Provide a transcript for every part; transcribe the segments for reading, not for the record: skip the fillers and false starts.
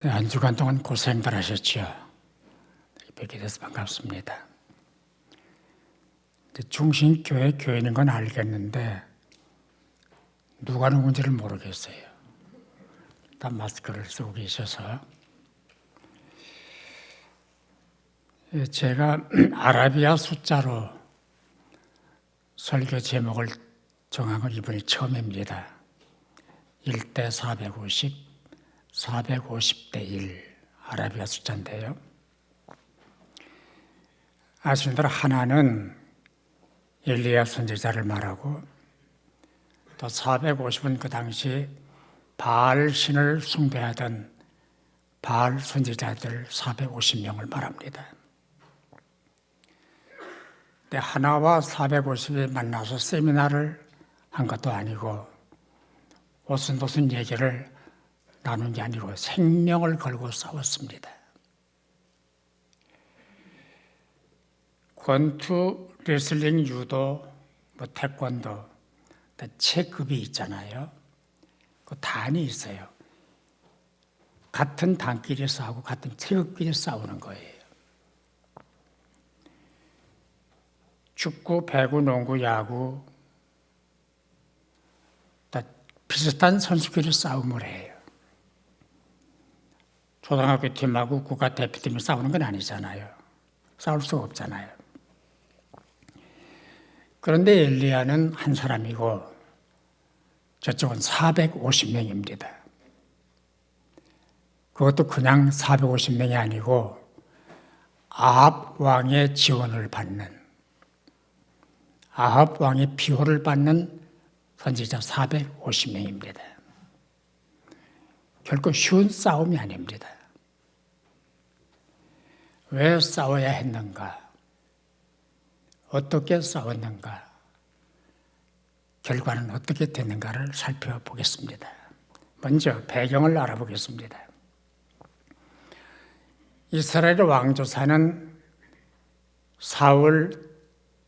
네, 한 주간 동안 고생들 하셨죠. 뵙게 돼서 반갑습니다. 중신교회 교인인 건 알겠는데 누가 누군지를 모르겠어요. 다 마스크를 쓰고 계셔서. 제가 아라비아 숫자로 설교 제목을 정한 건 이번이 처음입니다. 1대 450, 450대 1 아라비아 숫자인데요. 아시는 대로 하나는 엘리야 선지자를 말하고, 또 450은 그 당시 바알 신을 숭배하던 바알 선지자들 450명을 말합니다. 근데 하나와 450이 만나서 세미나를 한 것도 아니고 오순도순 얘기를 나눈 게 아니고 생명을 걸고 싸웠습니다. 권투, 레슬링, 유도, 태권도, 체급이 있잖아요. 그 단이 있어요. 같은 단끼리 싸우고 같은 체급끼리 싸우는 거예요. 축구, 배구, 농구, 야구 다 비슷한 선수끼리 싸움을 해요. 초등학교 팀하고 국가대표팀이 싸우는 건 아니잖아요. 싸울 수가 없잖아요. 그런데 엘리야는 한 사람이고 저쪽은 450명입니다. 그것도 그냥 450명이 아니고 아합 왕의 지원을 받는, 아합 왕의 비호를 받는 선지자 450명입니다. 결코 쉬운 싸움이 아닙니다. 왜 싸워야 했는가? 어떻게 싸웠는가? 결과는 어떻게 됐는가를 살펴보겠습니다. 먼저 배경을 알아보겠습니다. 이스라엘의 왕조사는 사울,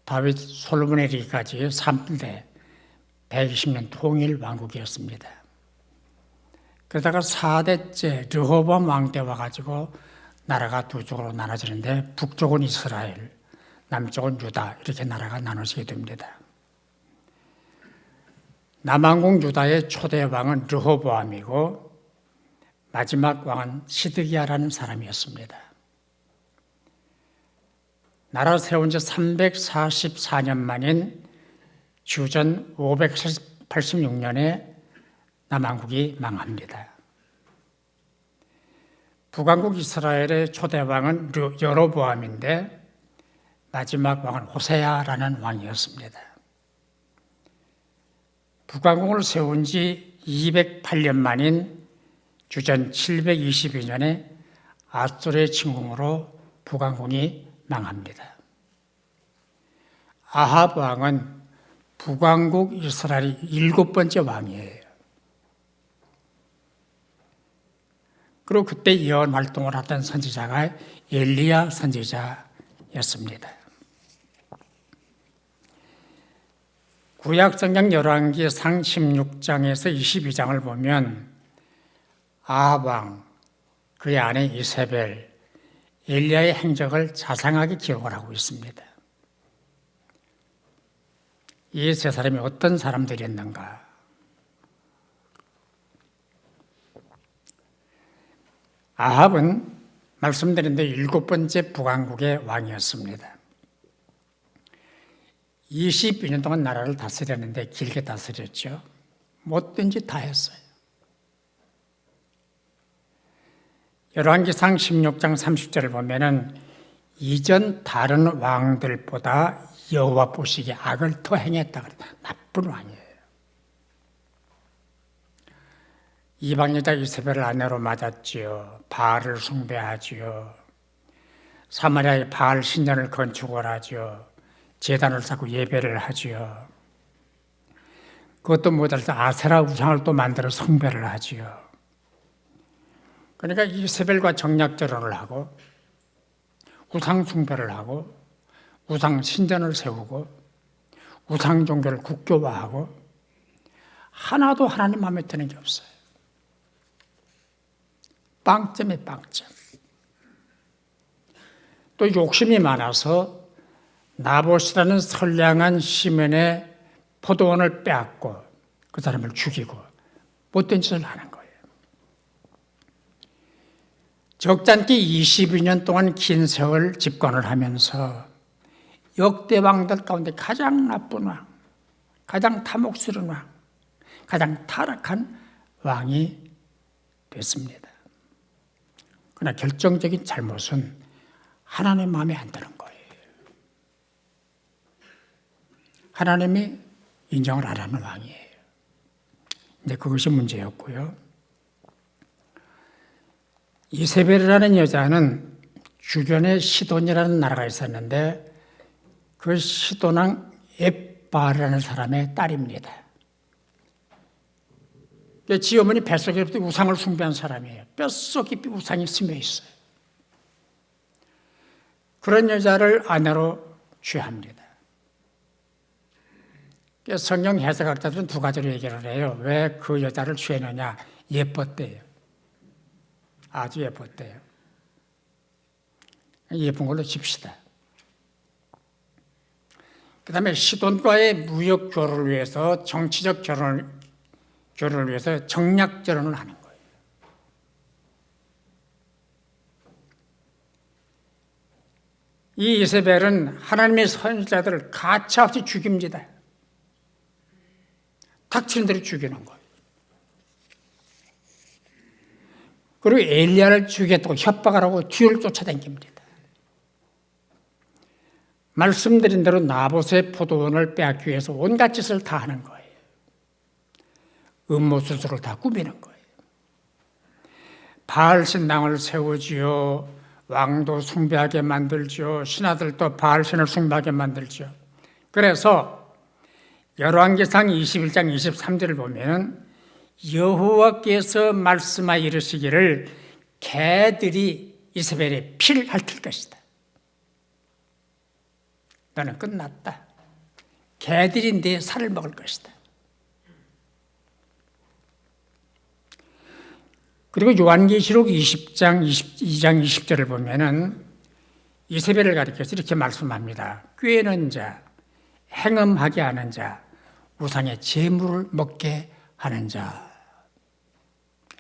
다윗, 솔로몬에 이르기까지 3대 120년 통일 왕국이었습니다. 그러다가 4대째 르호보암 왕 때 와가지고 나라가 두 쪽으로 나눠지는데 북쪽은 이스라엘, 남쪽은 유다, 이렇게 나라가 나눠지게 됩니다. 남왕국 유다의 초대 왕은 르호보암이고 마지막 왕은 시드기야라는 사람이었습니다. 나라 세운 지 344년 만인 주전 586년에 남왕국이 망합니다. 북왕국 이스라엘의 초대 왕은 여로보암인데 마지막 왕은 호세아라는 왕이었습니다. 북왕국을 세운 지 208년 만인 주전 722년에 아수르의 침공으로 북왕국이 망합니다. 아합 왕은 북왕국 이스라엘의 7번째 왕이에요. 그리고 그때 예언 활동을 하던 선지자가 엘리야 선지자였습니다. 구약성경 열왕기상 16장에서 22장을 보면 아합 왕, 그의 아내 이세벨, 엘리야의 행적을 자상하게 기록을 하고 있습니다. 이 세 사람이 어떤 사람들이었는가? 아합은 말씀드린 대로 7번째 북왕국의 왕이었습니다. 22년 동안 나라를 다스렸는데 길게 다스렸죠. 뭐든지 다 했어요. 열왕기상 16장 30절을 보면은 이전 다른 왕들보다 여호와 보시기에 악을 더 행했다 그래요. 나쁜 왕이에요. 이방 여자 이세벨을 아내로 맞았지요. 바알을 숭배하지요. 사마리아에 바알 신전을 건축을 하지요. 제단을 쌓고 예배를 하지요. 그것도 모자라서 아세라 우상을 또 만들어 숭배를 하지요. 그러니까 이세벨과 정략결혼을 하고 우상 숭배를 하고 우상 신전을 세우고 우상 종교를 국교화하고 하나도 하나님 마음에 드는 게 없어요. 빵점에 빵점. 또 욕심이 많아서 나봇이라는 선량한 시민의 포도원을 빼앗고 그 사람을 죽이고 못된 짓을 하는 거예요. 적잖게 22년 동안 긴 세월 집권을 하면서 역대 왕들 가운데 가장 나쁜 왕, 가장 탐욕스러운 왕, 가장 타락한 왕이 됐습니다. 그러나 결정적인 잘못은 하나님 마음에 안 드는 거예요. 하나님이 인정을 안 하는 왕이에요. 이제 그것이 문제였고요. 이세벨이라는 여자는 주변에 시돈이라는 나라가 있었는데 그 시돈왕 엣바라는 사람의 딸입니다. 지 어머니 뱃속에 우상을 숭배한 사람이에요. 뼛속 깊이 우상이 스며 있어요. 그런 여자를 아내로 취합니다. 성경 해석학자들은 두 가지로 얘기를 해요. 왜 그 여자를 취했느냐? 예뻤대요. 아주 예뻤대요. 예쁜 걸로 칩시다. 그 다음에 시돈과의 무역 교류를 위해서 정치적 교류를 위해서 정략 결혼을 하는 거예요. 이 이세벨은 하나님의 선지자들을 가차없이 죽입니다. 닥치는 대로 죽이는 거예요. 그리고 엘리야를 죽이겠다고 협박을 하고 뒤를 쫓아다닙니다. 말씀드린 대로 나봇의 포도원을 빼앗기 위해서 온갖 짓을 다 하는 거예요. 음모수술을 다 꾸미는 거예요. 바알 신당을 세우지요. 왕도 숭배하게 만들지요. 신하들도 바알 신을 숭배하게 만들지요. 그래서 열왕기상 21장 23절을 보면 여호와께서 말씀하여 이르시기를 개들이 이세벨의 피를 핥을 것이다. 너는 끝났다. 개들이 네 살을 먹을 것이다. 그리고 요한계시록 20장 22장 20절을 보면은 이세벨을 가리켜서 이렇게 말씀합니다. 꾀는 자, 행음하게 하는 자, 우상의 재물을 먹게 하는 자.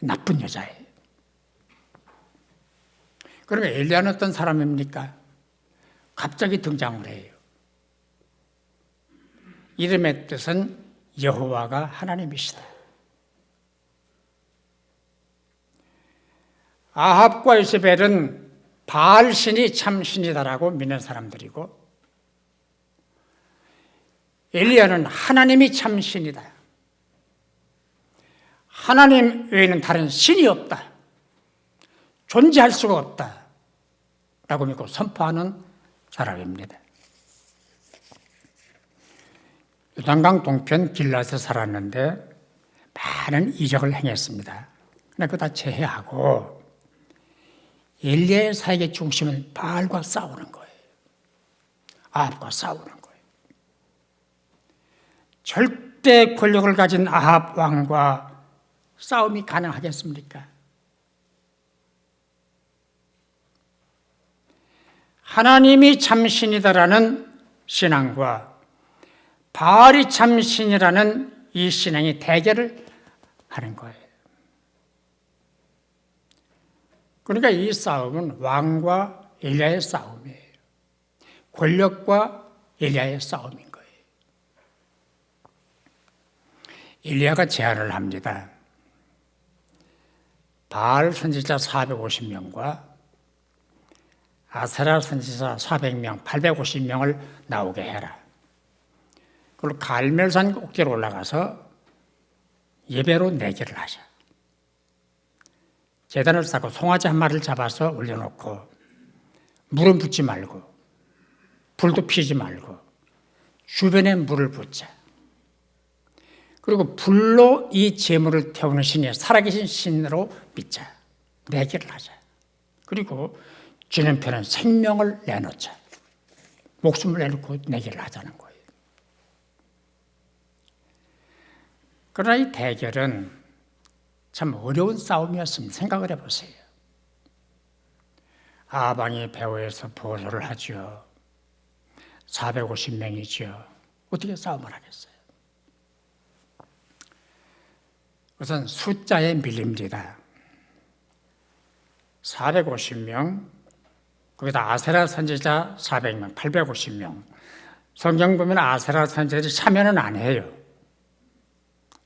나쁜 여자예요. 그러면 엘리야는 어떤 사람입니까? 갑자기 등장을 해요. 이름의 뜻은 여호와가 하나님이시다. 아합과 이세벨은 바알 신이 참 신이다라고 믿는 사람들이고 엘리야는 하나님이 참 신이다. 하나님 외에는 다른 신이 없다. 존재할 수가 없다. 라고 믿고 선포하는 사람입니다. 요단강 동편 길앗에 살았는데 많은 이적을 행했습니다. 그러나 그거 다 제외하고 엘리야의 사역의 중심은 바알과 싸우는 거예요. 아합과 싸우는 거예요. 절대 권력을 가진 아합 왕과 싸움이 가능하겠습니까? 하나님이 참신이다라는 신앙과 바알이 참신이라는 이 신앙이 대결을 하는 거예요. 그러니까 이 싸움은 왕과 엘리야의 싸움이에요. 권력과 엘리야의 싸움인 거예요. 엘리야가 제안을 합니다. 바알 선지자 450명과 아세라 선지자 400명, 850명을 나오게 해라. 그리고 갈멜산 꼭대로 올라가서 예배로 내기를 하자. 제단을 쌓고 송아지 한 마리를 잡아서 올려놓고 물은 붓지 말고 불도 피지 말고 주변에 물을 붓자. 그리고 불로 이 제물을 태우는 신이 살아계신 신으로 믿자. 내기를 하자. 그리고 주는 편은 생명을 내놓자. 목숨을 내놓고 내기를 하자는 거예요. 그러나 이 대결은 참 어려운 싸움이었습니다. 생각을 해보세요. 아방이 배후에서 보호를 하죠. 450명이죠. 어떻게 싸움을 하겠어요? 우선 숫자에 밀립니다. 450명, 거기다 아세라 선지자 400명, 850명. 성경 보면 아세라 선지자들이 참여는 안 해요.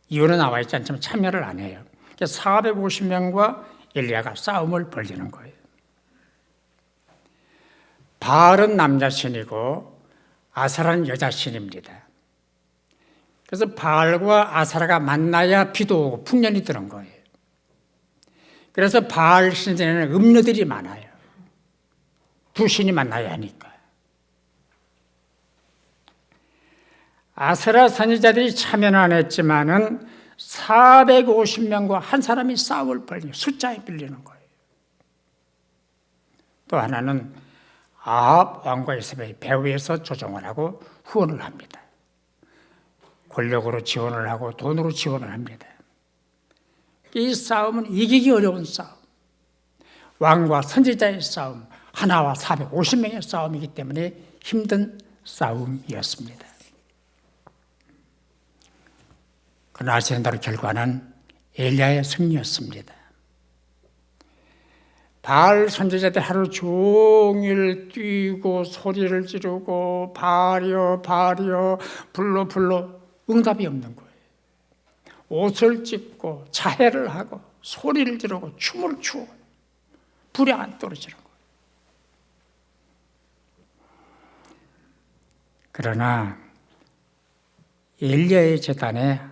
이유는 나와 있지 않지만 참여를 안 해요. 450명과 엘리야가 싸움을 벌이는 거예요. 바알은 남자 신이고 아세라는 여자 신입니다. 그래서 바알과 아세라가 만나야 비도 오고 풍년이 드는 거예요. 그래서 바알 신전에는 음녀들이 많아요. 두 신이 만나야 하니까. 아세라 선지자들이 참여는 안 했지만은 450명과 한 사람이 싸움을 벌이는 숫자에 빌리는 거예요. 또 하나는 아합 왕과 이세벨이 배후에서 조종을 하고 후원을 합니다. 권력으로 지원을 하고 돈으로 지원을 합니다. 이 싸움은 이기기 어려운 싸움. 왕과 선지자의 싸움, 하나와 450명의 싸움이기 때문에 힘든 싸움이었습니다. 그러나 아시는 결과는 엘리야의 승리였습니다. 바알 선지자들 하루 종일 뛰고 소리를 지르고 바알이여 바알이여 불러 응답이 없는 거예요. 옷을 찢고 자해를 하고 소리를 지르고 춤을 추고 불이 안 떨어지는 거예요. 그러나 엘리야의 제단에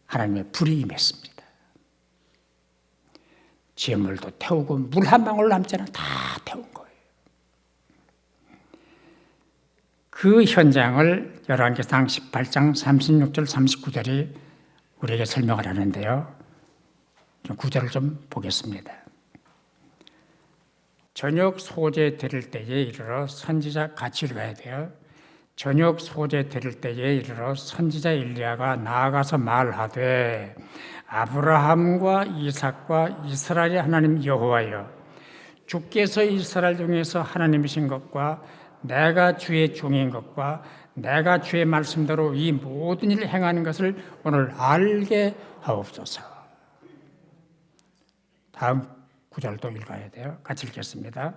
하나님의 불이 임했습니다. 재물도 태우고 물 한 방울 남지 않아 다 태운 거예요. 그 현장을 열왕기상 18장 36절 39절이 우리에게 설명을 하는데요. 구절을 좀 보겠습니다. 저녁 소재 드릴 때에 이르러 선지자 같이 읽어야 돼요. 저녁 소재 드릴 때에 이르러 선지자 엘리야가 나아가서 말하되 아브라함과 이삭과 이스라엘의 하나님 여호와여, 주께서 이스라엘 중에서 하나님이신 것과 내가 주의 종인 것과 내가 주의 말씀대로 이 모든 일을 행하는 것을 오늘 알게 하옵소서. 다음 구절도 읽어야 돼요. 같이 읽겠습니다.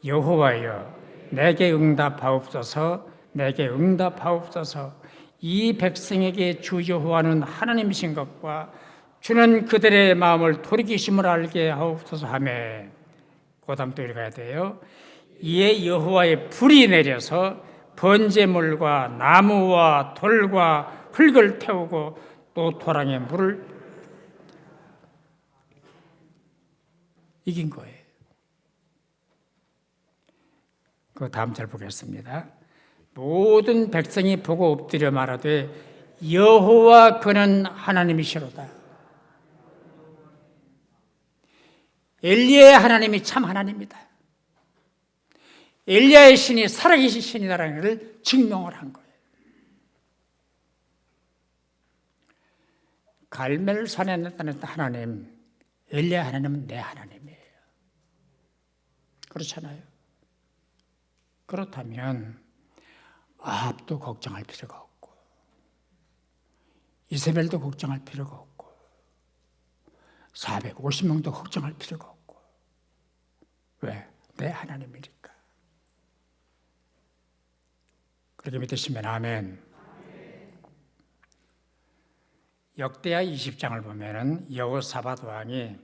여호와여, 내게 응답하옵소서. 내게 응답하옵소서. 이 백성에게 주 여호와는 하나님이신 것과 주는 그들의 마음을 돌이키심을 알게 하옵소서 하며, 그 다음 또 읽어야 돼요. 이에 여호와의 불이 내려서 번제물과 나무와 돌과 흙을 태우고 또 토랑의 물을 이긴 거예요. 그 다음 절 보겠습니다. 모든 백성이 보고 엎드려 말하되 여호와 그는 하나님이시로다. 엘리야의 하나님이 참 하나님이다. 엘리야의 신이 살아계신 신이라는 것을 증명을 한 거예요. 갈멜산에 나타났던 하나님, 엘리야 하나님은 내 하나님이에요. 그렇잖아요. 그렇다면 아합도 걱정할 필요가 없고 이세벨도 걱정할 필요가 없고 450명도 걱정할 필요가 없고. 왜? 내 하나님이니까. 그렇게 믿으시면 아멘. 역대하 20장을 보면은 여호사밧 왕이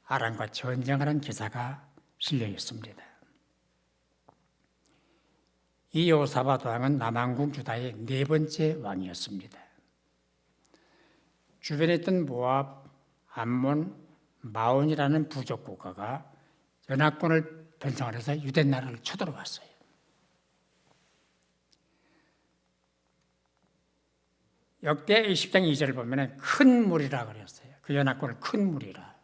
아람과 전쟁하는 기사가 실려 있습니다. 이 여호사밧 왕은 남왕국 유다의 네 번째 왕이었습니다. 주변에 있던 모압, 암몬, 마온이라는 부족 국가가 연합군을 편성을 해서 유대 나라를 쳐들어왔어요. 역대 20장 2절을 보면 큰 무리라 그랬어요. 그 연합군을 큰 무리라.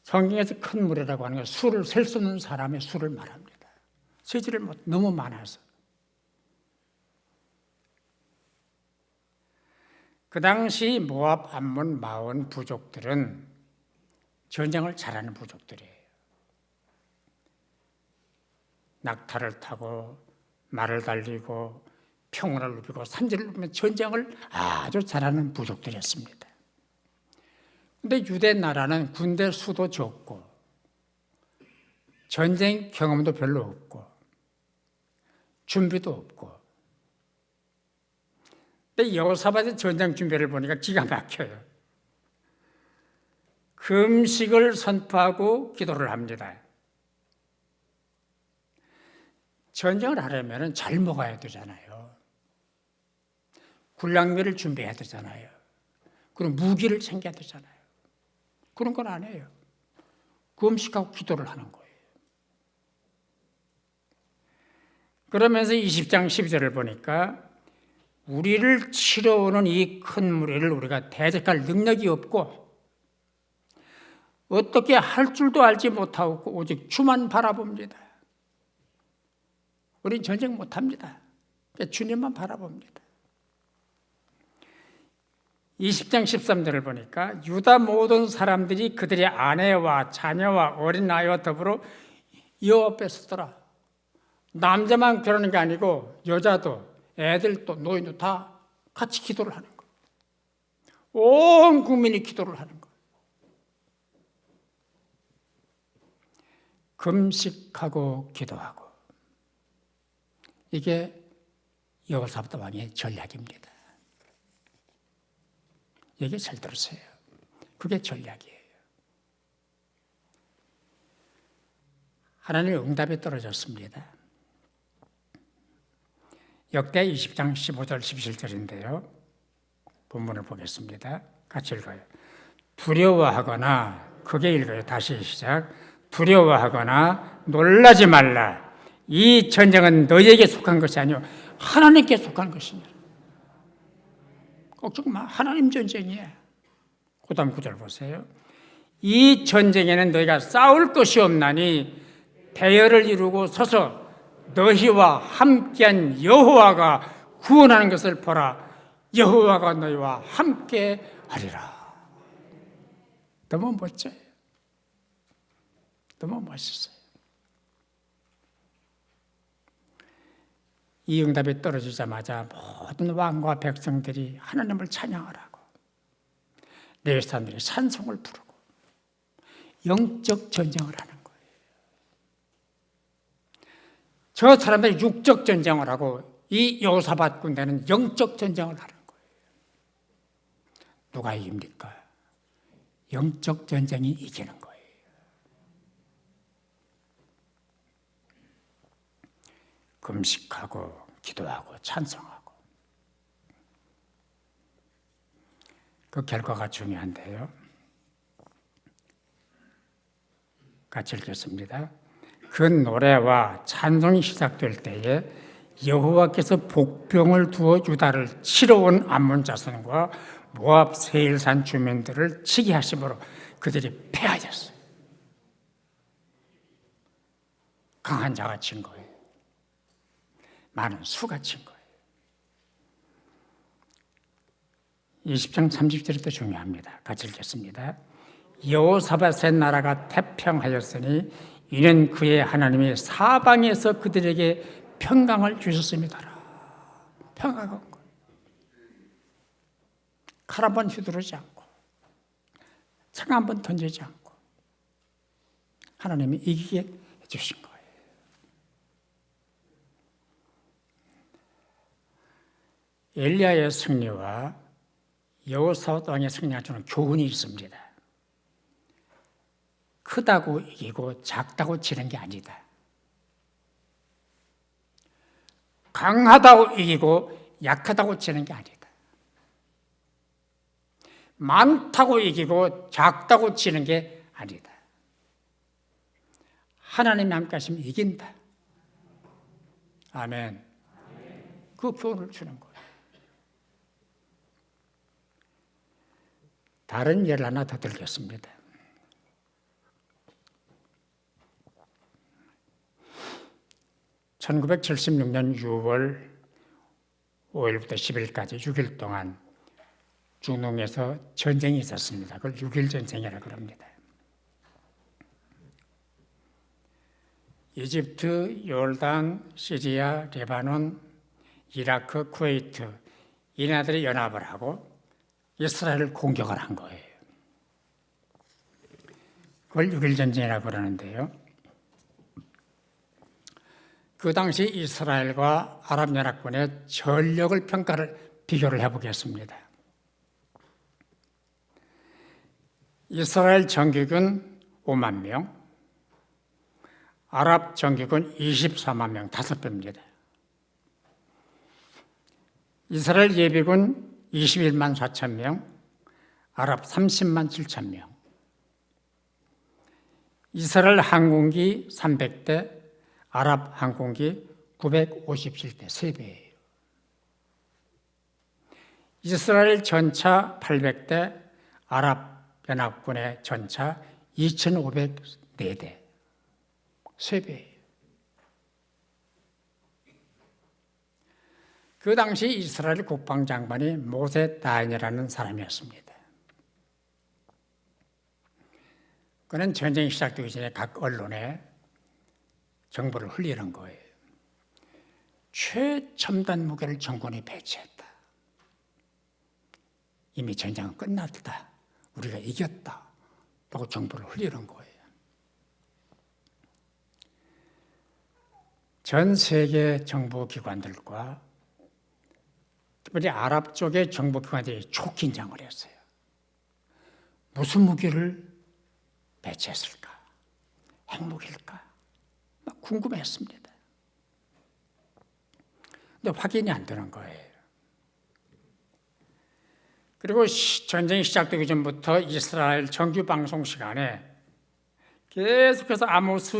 성경에서 큰 무리라고 하는 건 수를 셀 수 없는 사람의 수를 말합니다. 세지를 너무 많아서. 그 당시 모압, 암몬, 마온 부족들은 전쟁을 잘하는 부족들이에요. 낙타를 타고 말을 달리고 평원을 누비고 산지를 누비며 전쟁을 아주 잘하는 부족들이었습니다. 그런데 유대 나라는 군대 수도 적고 전쟁 경험도 별로 없고 준비도 없고, 근데 여호사밧의 전쟁 준비를 보니까 기가 막혀요. 금식을 선포하고 기도를 합니다. 전쟁을 하려면 잘 먹어야 되잖아요. 군량미를 준비해야 되잖아요. 그리고 무기를 챙겨야 되잖아요. 그런 건 안 해요. 금식하고 기도를 하는 거예요. 그러면서 20장 12절을 보니까 우리를 치러오는 이 큰 무리를 우리가 대적할 능력이 없고 어떻게 할 줄도 알지 못하고 오직 주만 바라봅니다. 우리는 전쟁 못합니다. 주님만 바라봅니다. 20장 13절을 보니까 유다 모든 사람들이 그들의 아내와 자녀와 어린 아이와 더불어 여호와 앞에 서더라. 남자만 그러는 게 아니고 여자도 애들도 노인도 다 같이 기도를 하는 거예요. 온 국민이 기도를 하는 거예요. 금식하고 기도하고, 이게 여호사밧 왕의 전략입니다. 이게 잘 들으세요. 그게 전략이에요. 하나님의 응답이 떨어졌습니다. 역대 20장 15절 17절인데요. 본문을 보겠습니다. 같이 읽어요. 두려워하거나, 크게 읽어요. 다시 시작. 두려워하거나 놀라지 말라. 이 전쟁은 너희에게 속한 것이 아니요 하나님께 속한 것이냐. 걱정 마. 하나님 전쟁이에요. 그 다음 구절 보세요. 이 전쟁에는 너희가 싸울 것이 없나니 대열을 이루고 서서 너희와 함께한 여호와가 구원하는 것을 보라. 여호와가 너희와 함께 하리라. 너무 멋져요. 너무 멋있어요. 이 응답이 떨어지자마자 모든 왕과 백성들이 하나님을 찬양하라고, 레위 사람들이 찬송을 부르고 영적 전쟁을 하는 거예요. 저 사람들이 육적 전쟁을 하고 이 여호사밧 군대는 영적 전쟁을 하는 거예요. 누가 이깁니까? 영적 전쟁이 이기는 거예요. 금식하고 기도하고 찬송하고, 그 결과가 중요한데요. 같이 읽겠습니다. 그 노래와 찬송이 시작될 때에 여호와께서 복병을 두어 유다를 치러 온 암몬 자손과 모압 세일산 주민들을 치게 하심으로 그들이 패하였어요. 강한 자가 친 거예요. 많은 수가 친 거예요. 20장 30절이 중요합니다. 같이 읽겠습니다. 여호사밧의 나라가 태평하였으니 이는 그의 하나님이 사방에서 그들에게 평강을 주셨습니다. 평화가 온 거예요. 칼 한 번 휘두르지 않고, 창 한 번 던지지 않고 하나님이 이기게 해주신 거예요. 엘리야의 승리와 여호사밧 왕의 승리가 주는 교훈이 있습니다. 크다고 이기고 작다고 지는 게 아니다. 강하다고 이기고 약하다고 지는 게 아니다. 많다고 이기고 작다고 지는 게 아니다. 하나님이 함께 하시면 이긴다. 아멘. 그 교훈을 주는 거예요. 다른 예를 하나 더 들겠습니다. (1976년 6월 5일부터 10일까지 6일 동안 중동에서 전쟁이 있었습니다. 그걸 6.1 전쟁이라고 합니다. 이집트, 요르단, 시리아, 레바논, 이라크, 쿠웨이트 이 나라들이 연합을 하고 이스라엘을 공격을 한 거예요. 그걸 6.1 전쟁이라고 그러는데요. 그 당시 이스라엘과 아랍연합군의 전력을 비교를 해보겠습니다. 이스라엘 정규군 5만 명, 아랍 정규군 24만 명, 5배입니다. 이스라엘 예비군 21만 4천 명, 아랍 30만 7천 명. 이스라엘 항공기 300대, 아랍 항공기 957대, 3배예요. 이스라엘 전차 800대, 아랍 연합군의 전차 2,504대, 3배예요. 그 당시 이스라엘 국방장관이 모세 다인이라는 사람이었습니다. 그는 전쟁이 시작되기 전에 각 언론에 정보를 흘리는 거예요. 최첨단 무기를 정권이 배치했다. 이미 전쟁은 끝났다. 우리가 이겼다. 라고 정보를 흘리는 거예요. 전 세계 정보기관들과 특별히 아랍 쪽의 정보기관들이 초긴장을 했어요. 무슨 무기를 배치했을까? 핵무기일까? 막 궁금했습니다. 근데 확인이 안 되는 거예요. 그리고 전쟁이 시작되기 전부터 이스라엘 정규 방송 시간에 계속해서 아모스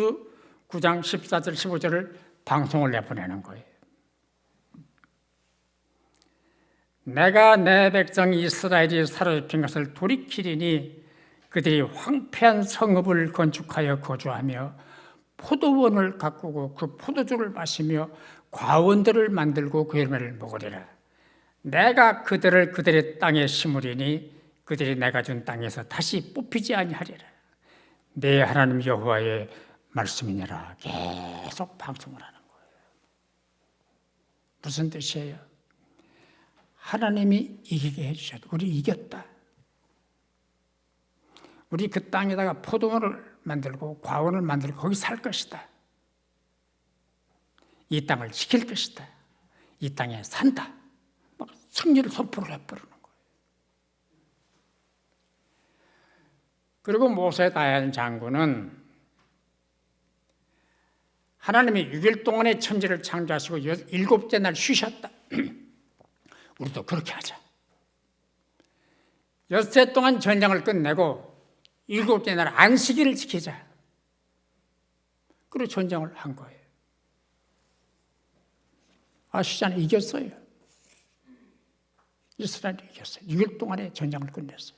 9장 14절 15절을 방송을 내보내는 거예요. 내가 내 백성 이스라엘이 사로잡힌 것을 돌이키리니 그들이 황폐한 성읍을 건축하여 거주하며 포도원을 가꾸고 그 포도주를 마시며 과원들을 만들고 그 열매를 먹으리라. 내가 그들을 그들의 땅에 심으리니 그들이 내가 준 땅에서 다시 뽑히지 아니하리라. 내 하나님 여호와의 말씀이니라. 계속 방송을 하는 거예요. 무슨 뜻이에요? 하나님이 이기게 해주셔도 우리 이겼다. 우리 그 땅에다가 포도원을 만들고 과원을 만들고 거기 살 것이다. 이 땅을 지킬 것이다. 이 땅에 산다. 막 승리를 선포를 해버리는 거예요. 그리고 모세 다얀 장군은 하나님이 6일 동안의 천지를 창조하시고 7째 날 쉬셨다. 우리도 그렇게 하자. 6해 동안 전쟁을 끝내고 7째 날 안식일을 지키자. 그리고 전쟁을 한 거예요. 아시잖아요. 이겼어요. 이스라엘이 이겼어요. 6일 동안의 전쟁을 끝냈어요.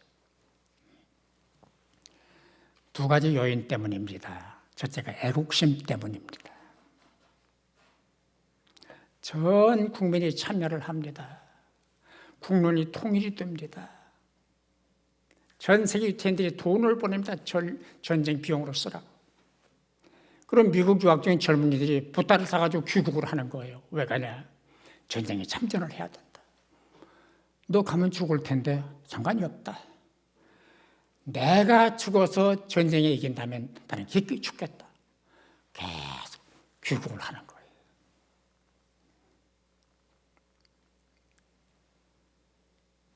두 가지 요인 때문입니다. 첫째가 애국심 때문입니다. 전 국민이 참여를 합니다. 국론이 통일이 됩니다. 전 세계 유태인들이 돈을 보냅니다. 전쟁 비용으로 쓰라고. 그럼 미국 유학 중인 젊은이들이 부타를 사가지고 귀국을 하는 거예요. 왜 가냐? 전쟁에 참전을 해야 된다. 너 가면 죽을 텐데 상관이 없다. 내가 죽어서 전쟁에 이긴다면 나는 기꺼이 죽겠다. 계속 귀국을 하는 거예요.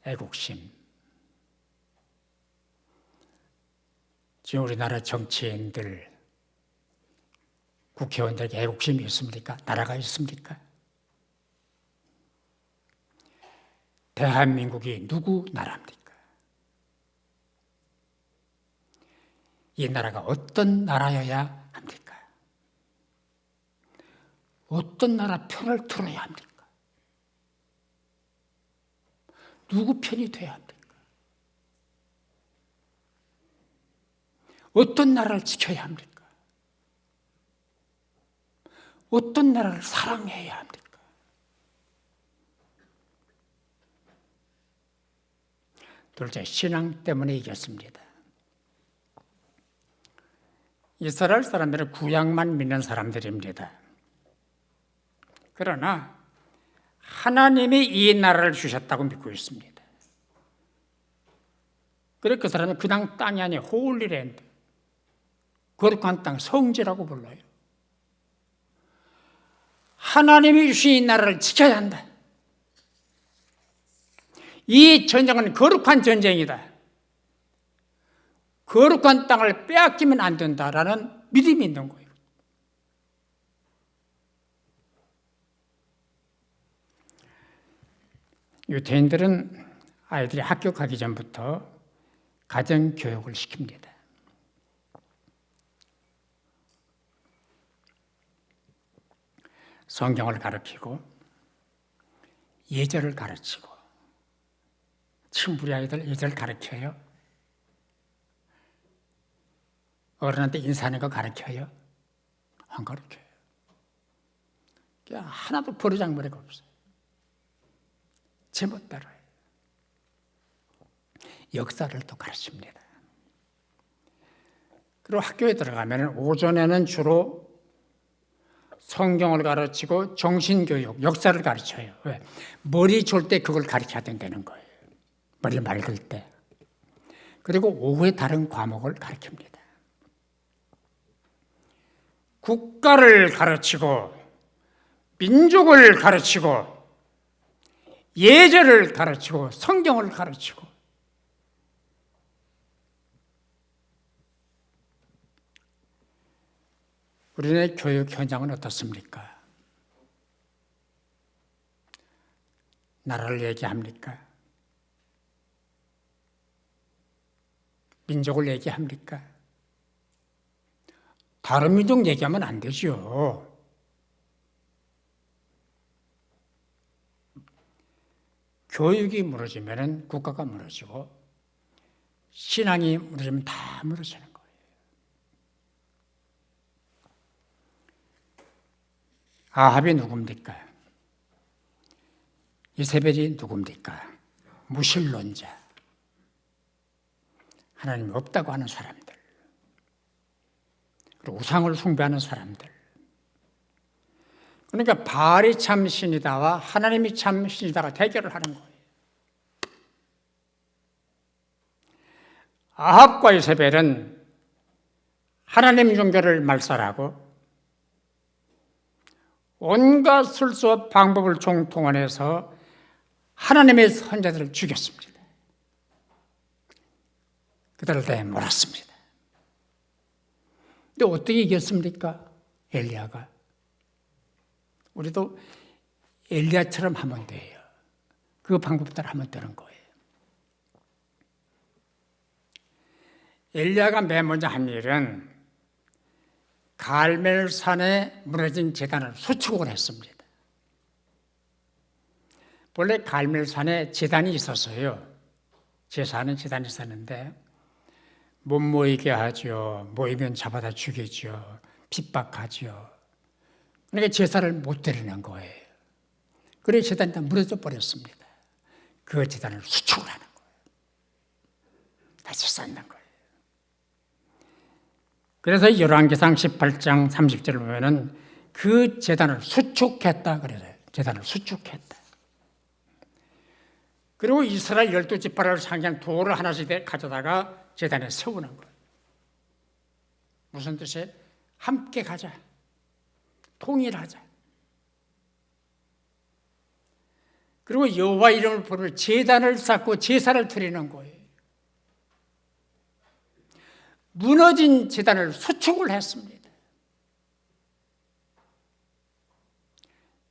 애국심. 지금 우리나라 정치인들, 국회의원들에게 애국심이 있습니까? 나라가 있습니까? 대한민국이 누구 나라입니까? 이 나라가 어떤 나라여야 합니까? 어떤 나라 편을 들어야 합니까? 누구 편이 돼야 합니까? 어떤 나라를 지켜야 합니까? 어떤 나라를 사랑해야 합니까? 둘째, 신앙 때문에 이겼습니다. 이스라엘 사람들은 구약만 믿는 사람들입니다. 그러나 하나님이 이 나라를 주셨다고 믿고 있습니다. 그래서 그 사람은 그냥 땅이 아니에요. 홀리랜드, 거룩한 땅, 성지라고 불러요. 하나님이 주신 이 나라를 지켜야 한다. 이 전쟁은 거룩한 전쟁이다. 거룩한 땅을 빼앗기면 안 된다라는 믿음이 있는 거예요. 유대인들은 아이들이 학교 가기 전부터 가정교육을 시킵니다. 성경을 가르치고 예절을 가르치고, 지금 우리 아이들 예절 가르쳐요? 어른한테 인사하는 거 가르쳐요? 안 가르쳐요. 그냥 하나도 버르장머리가 없어요. 제멋 따라요. 역사를 또 가르칩니다. 그리고 학교에 들어가면 오전에는 주로 성경을 가르치고 정신교육, 역사를 가르쳐요. 왜? 머리 좋을 때 그걸 가르쳐야 된다는 거예요. 머리 맑을 때. 그리고 오후에 다른 과목을 가르칩니다. 국가를 가르치고 민족을 가르치고 예절을 가르치고 성경을 가르치고, 우리네 교육 현장은 어떻습니까? 나라를 얘기합니까? 민족을 얘기합니까? 다른 민족 얘기하면 안 되죠. 교육이 무너지면 국가가 무너지고, 신앙이 무너지면 다 무너지는 거예요. 아합이 누굽니까? 이세벨이 누굽니까? 무신론자. 하나님이 없다고 하는 사람들. 그리고 우상을 숭배하는 사람들. 그러니까 바알이 참 신이다와 하나님이 참 신이다가 대결을 하는 거예요. 아합과 이세벨은 하나님 종교를 말살하고 온갖 술수와 방법을 종통해서 하나님의 선자들을 죽였습니다. 그들을 다 몰았습니다. 근데 어떻게 이겼습니까? 엘리야가. 우리도 엘리야처럼 하면 돼요. 그 방법대로 하면 되는 거예요. 엘리야가 맨 먼저 한 일은 갈멜산에 무너진 제단을 수축을 했습니다. 원래 갈멜산에 제단이 있었어요. 제사하는 제단이 있었는데 못 모이게 하죠. 모이면 잡아다 죽이죠. 핍박하죠. 그러니까 제사를 못 드리는 거예요. 그래서 제단이 다 무너져 버렸습니다. 그 제단을 수축을 하는 거예요. 다시 쌓는 거예요. 그래서 열왕기상 18장 30절을 보면은 그 제단을 수축했다 그래요. 제단을 수축했다. 그리고 이스라엘 12지파를 상기한 돌을 하나씩 가져다가 제단에 세우는 거예요. 무슨 뜻이에요? 함께 가자. 통일하자. 그리고 여호와 이름을 부르며 제단을 쌓고 제사를 드리는 거예요. 무너진 제단을 수축을 했습니다.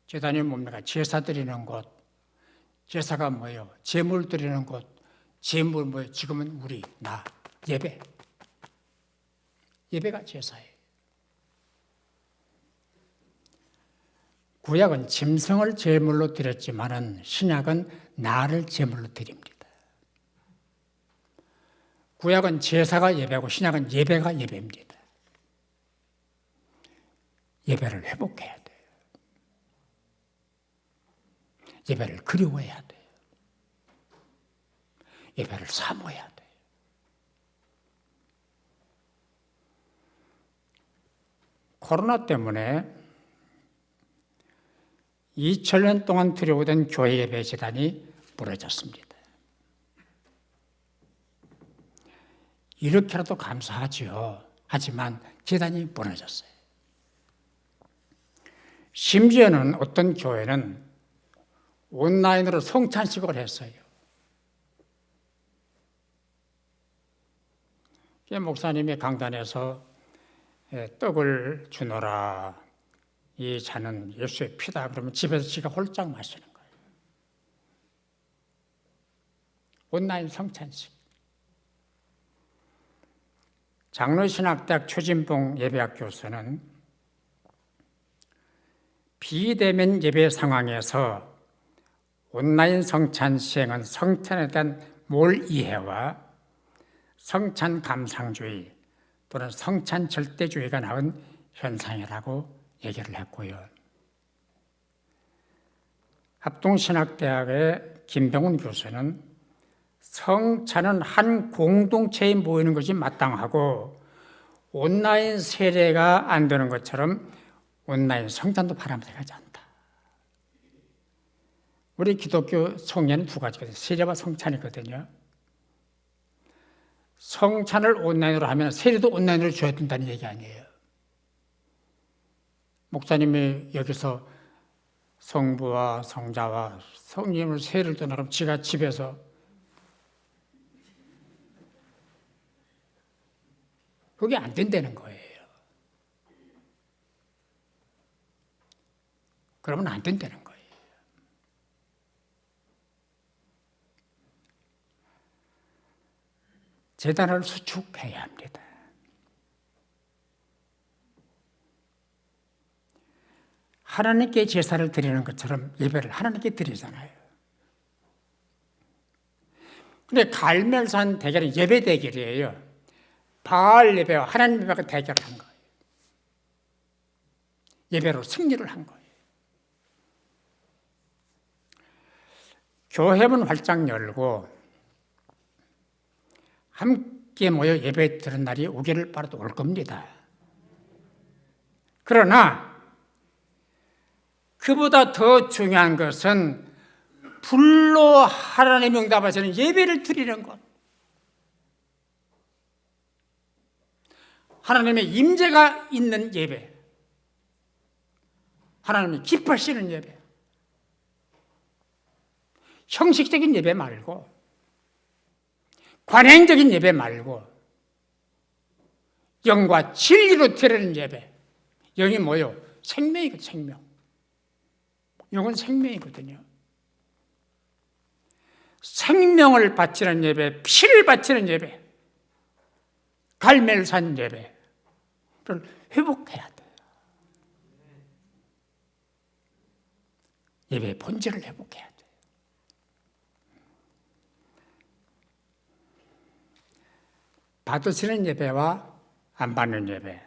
제단이 뭡니까? 제사 드리는 곳. 제사가 뭐예요? 제물 드리는 곳. 제물 뭐예요? 지금은 우리, 나, 예배. 예배가 제사예요. 구약은 짐승을 제물로 드렸지만은 신약은 나를 제물로 드립니다. 구약은 제사가 예배고 신약은 예배가 예배입니다. 예배를 회복해야 돼요. 예배를 그리워해야 돼요. 예배를 사모해야 돼요. 코로나 때문에 2000년 동안 들여오던 교회 예배 제단이 무너졌습니다. 이렇게라도 감사하지요. 하지만 제단이 무너졌어요. 심지어는 어떤 교회는 온라인으로 성찬식을 했어요. 목사님이 강단에서 떡을 주노라, 이 잔은 예수의 피다, 그러면 집에서 지가 홀짝 마시는 거예요. 온라인 성찬식. 장로신학대학 최진봉 예배학 교수는 비대면 예배 상황에서 온라인 성찬 시행은 성찬에 대한 몰이해와 성찬 감상주의 또는 성찬 절대주의가 낳은 현상이라고 얘기를 했고요. 합동신학대학의 김병훈 교수는 성찬은 한 공동체에 모이는 것이 마땅하고 온라인 세례가 안 되는 것처럼 온라인 성찬도 바람직하지 않다. 우리 기독교 성례는 두 가지거든요. 세례와 성찬이거든요. 성찬을 온라인으로 하면 세례도 온라인으로 줘야 된다는 얘기 아니에요. 목사님이 여기서 성부와 성자와 성령을 세례를 떠나 그럼 지가 집에서 그게 안 된다는 거예요. 그러면 안 된다는 거예요. 제단을 수축해야 합니다. 하나님께 제사를 드리는 것처럼 예배를 하나님께 드리잖아요. 근데 갈멜산 대결은 예배 대결이에요. 바알 예배와 하나님 예배가 대결을 한 거예요. 예배로 승리를 한 거예요. 교회문 활짝 열고 함께 모여 예배 드리는 날이 오기를 바라도 올 겁니다. 그러나 그보다 더 중요한 것은 불로 하나님의 응답하시는 예배를 드리는 것. 하나님의 임재가 있는 예배. 하나님이 기뻐하시는 예배. 형식적인 예배 말고 관행적인 예배 말고 영과 진리로 드리는 예배. 영이 뭐요? 생명이거든요. 생명. 영은 생명이거든요. 생명을 바치는 예배, 피를 바치는 예배, 갈멜산 예배를 회복해야 돼요. 예배의 본질을 회복해야 돼요. 받으시는 예배와 안 받는 예배,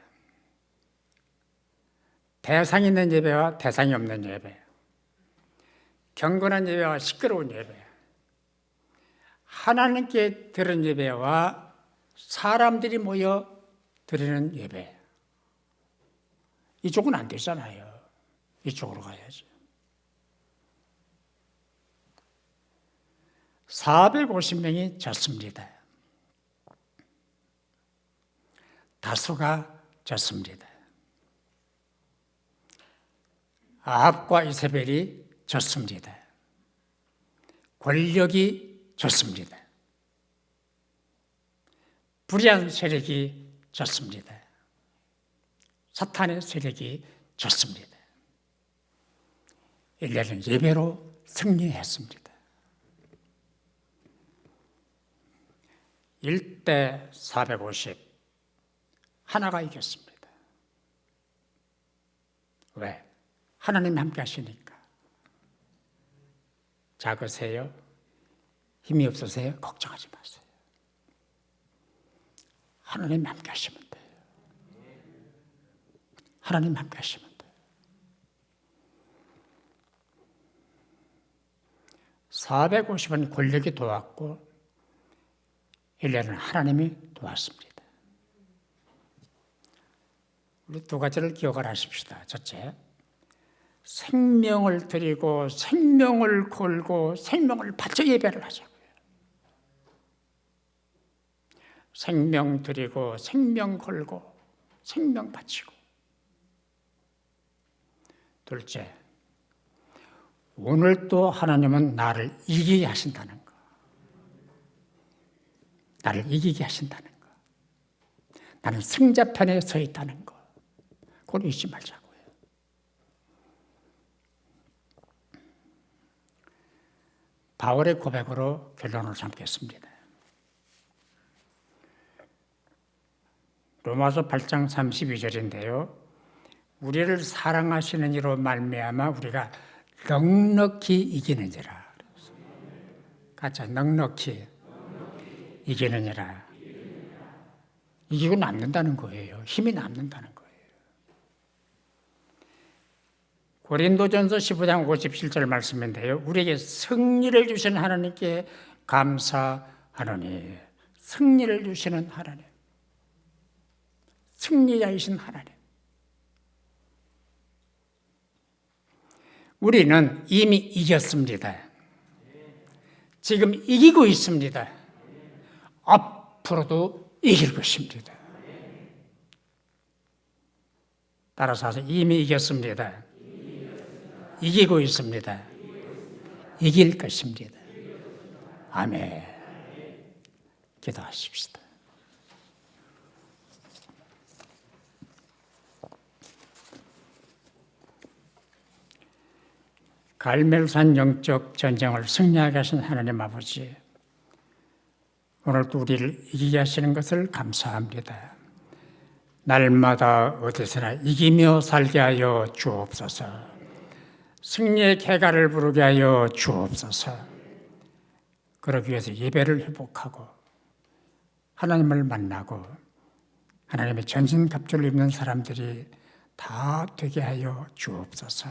대상이 있는 예배와 대상이 없는 예배, 경건한 예배와 시끄러운 예배, 하나님께 드리는 예배와 사람들이 모여 드리는 예배. 이쪽은 안 되잖아요. 이쪽으로 가야죠. 450명이 졌습니다. 다수가 졌습니다. 아합과 이세벨이 졌습니다. 권력이 졌습니다. 불의한 세력이 졌습니다. 사탄의 세력이 졌습니다. 엘리야는 예배로 승리했습니다. 1대 450 하나가 이겼습니다. 왜? 하나님이 함께 하시니까. 작으세요? 힘이 없으세요? 걱정하지 마세요. 하나님이 함께 하시면 돼요. 하나님이 함께 하시면 돼요. 450은 권력이 도왔고 엘리야는 하나님이 도왔습니다. 우리 두 가지를 기억을 하십시다. 첫째, 생명을 드리고 생명을 걸고 생명을 바쳐 예배를 하자고요. 생명 드리고 생명 걸고 생명 바치고. 둘째, 오늘 또 하나님은 나를 이기게 하신다는 거. 나를 이기게 하신다는 거. 나는 승자편에 서 있다는 거. 그걸 잊지 말자고요. 바울의 고백으로 결론을 삼겠습니다. 로마서 8장 32절인데요. 우리를 사랑하시는 이로 말미암아 우리가 넉넉히 이기느니라. 같이 넉넉히 이기느니라. 이기고 남는다는 거예요. 힘이 남는다는 거예요. 고린도전서 15장 57절 말씀인데요. 우리에게 승리를 주시는 하나님께 감사하노니. 승리를 주시는 하나님. 승리자이신 하나님. 우리는 이미 이겼습니다. 지금 이기고 있습니다. 앞으로도 이길 것입니다. 따라서 이미 이겼습니다. 이기고 있습니다. 이길 것입니다. 아멘. 기도하십시다. 갈멜산 영적 전쟁을 승리하게 하신 하나님 아버지, 오늘도 우리를 이기게 하시는 것을 감사합니다. 날마다 어디서나 이기며 살게 하여 주옵소서. 승리의 쾌가를 부르게 하여 주옵소서. 그러기 위해서 예배를 회복하고 하나님을 만나고 하나님의 전신갑주를 입는 사람들이 다 되게 하여 주옵소서.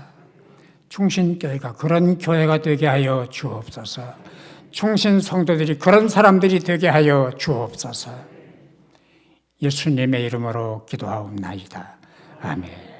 충신교회가 그런 교회가 되게 하여 주옵소서. 충신 성도들이 그런 사람들이 되게 하여 주옵소서. 예수님의 이름으로 기도하옵나이다. 아멘.